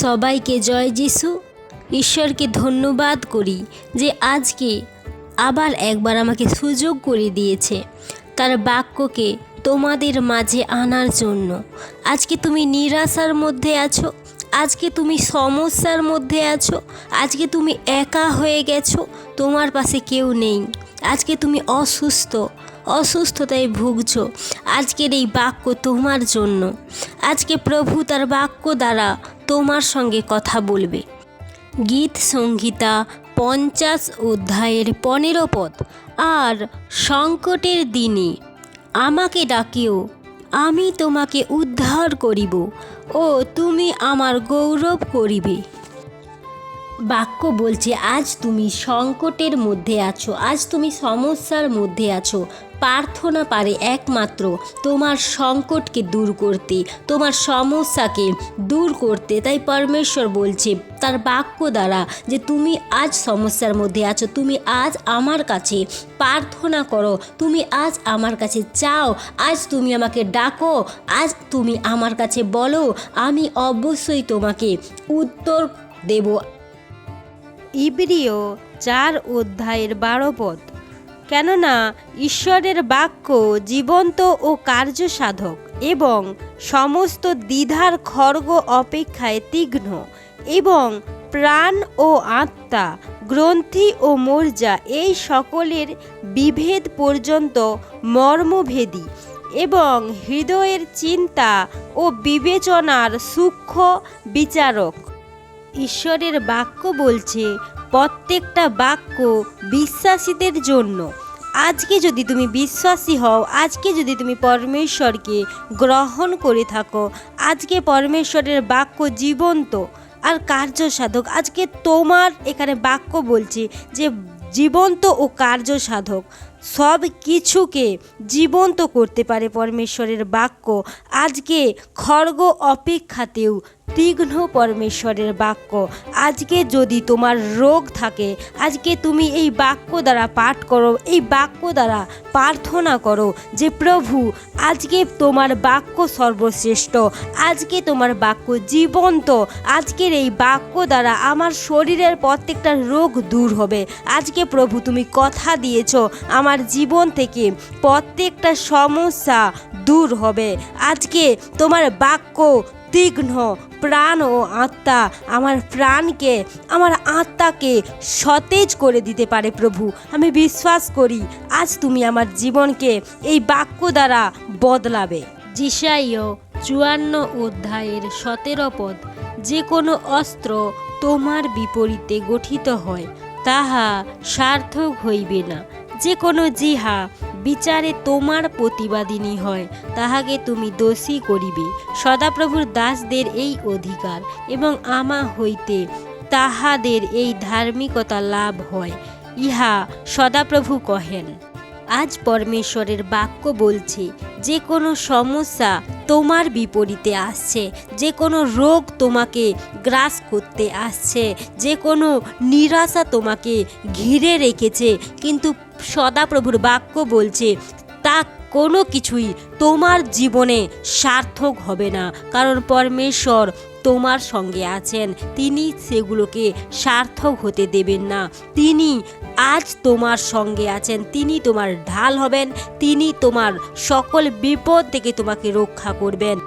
সবাইকে জয় যিশু। ঈশ্বরকে ধন্যবাদ করি যে আজকে আবার একবার আমাকে সুযোগ করে দিয়েছে তার বাক্যকে তোমাদের মাঝে আনার জন্য। আজকে তুমি নিরাশার মধ্যে আছো, আজকে তুমি সমস্যার মধ্যে আছো, আজকে তুমি একা হয়ে গেছো, তোমার পাশে কেউ নেই, আজকে তুমি অসুস্থতায় ভুগছো। আজকের এই বাক্য তোমার জন্য। আজকে প্রভু তার বাক্য দ্বারা তোমার সঙ্গে কথা বলবে। গীত সংহিতা 50 অধ্যায়ের 15 পদ। আর সংকটের দিনে আমাকে ডাকিও, আমি তোমাকে উদ্ধার করিব, ও তুমি আমার গৌরব করিবে। বাক্য বলছে আজ তুমি সংকটের মধ্যে আছো, আজ তুমি সমস্যার মধ্যে আছো। প্রার্থনা পারে একমাত্র তোমার সংকটকে দূর করতে, তোমার সমস্যাকে দূর করতে। তাই পরমেশ্বর বলছে তার বাক্য দ্বারা যে তুমি আজ সমস্যার মধ্যে আছো, তুমি আজ আমার কাছে প্রার্থনা করো, তুমি আজ আমার কাছে চাও, আজ তুমি আমাকে ডাকো, আজ তুমি আমার কাছে বলো, আমি অবশ্যই তোমাকে উত্তর দেব। ইব্রিয় 4 অধ্যায়ের 12 পদ। কেননা ঈশ্বরের বাক্য জীবন্ত ও কার্যসাধক এবং সমস্ত দ্বিধার খড়গ অপেক্ষায় তীক্ষ্ণ এবং প্রাণ ও আত্মা, গ্রন্থি ও মজ্জা এই সকলের বিভেদ পর্যন্ত মর্মভেদী এবং হৃদয়ের চিন্তা ও বিবেচনার সূক্ষ্ম বিচারক। ঈশ্বরের বাক্য বলছে প্রত্যেকটা বাক্য বিশ্বাসীদের জন্য। আজকে যদি তুমি বিশ্বাসী হও, আজকে যদি তুমি পরমেশ্বরকে গ্রহণ করে থাকো, আজকে পরমেশ্বরের বাক্য জীবন্ত আর কার্যসাধক। আজকে তোমার এখানে বাক্য বলছে যে জীবন্ত ও কার্যসাধক, সব কিছুকে জীবন্ত করতে পারে পরমেশ্বরের বাক্য। আজকে খড়গ অপেক্ষাতেও তীক্ষ্ণ পরমেশ্বরের বাক্য। আজকে যদি তোমার রোগ থাকে, আজকে তুমি এই বাক্য দ্বারা পাঠ করো, এই বাক্য দ্বারা প্রার্থনা করো যে প্রভু আজকে তোমার বাক্য সর্বশ্রেষ্ঠ, আজকে তোমার বাক্য জীবন্ত, আজকের এই বাক্য দ্বারা আমার শরীরের প্রত্যেকটা রোগ দূর হবে। আজকে প্রভু তুমি কথা দিয়েছো আমার জীবন থেকে প্রত্যেকটা সমস্যা দূর হবে। আজকে তোমার বাক্য তীক্ষ্ণ, প্রাণ ও আত্মা, আমার প্রাণকে, আমার আত্মাকে সতেজ করে দিতে পারে। প্রভু আমি বিশ্বাস করি আজ তুমি আমার জীবনকে এই বাক্য দ্বারা বদলাবে। যিশাইয় 54 অধ্যায়ের 17 পদ। যে কোনো অস্ত্র তোমার বিপরীতে গঠিত হয় তাহা সার্থক হইবে না, যে কোনো জিহা বিচারে তোমার প্রতিবাদিনী হয় তাহাকে তুমি দোষী করিবে। সদাপ্রভুর দাসদের এই অধিকার এবং আমা হইতে তাহাদের এই ধার্মিকতা লাভ হয়, ইহা সদাপ্রভু কহেন। আজ পরমেশ্বরের বাক্য বলছে যে কোনো সমস্যা তোমার বিপরীতে আসছে, যে কোনো রোগ তোমাকে গ্রাস করতে আসছে, যে কোনো নিরাশা তোমাকে ঘিরে রেখেছে, কিন্তু সদাপ্রভুর বাক্য বলছে তা কোনো কিছুই তোমার জীবনে সার্থক হবে না, কারণ পরমেশ্বর তোমার সঙ্গে আছেন। তিনি সেগুলোকে সার্থক হতে দেবেন না। তিনি আজ তোমার সঙ্গে আছেন, তিনি তোমার ঢাল হবেন, তিনি তোমার সকল বিপদ থেকে তোমাকে রক্ষা করবেন।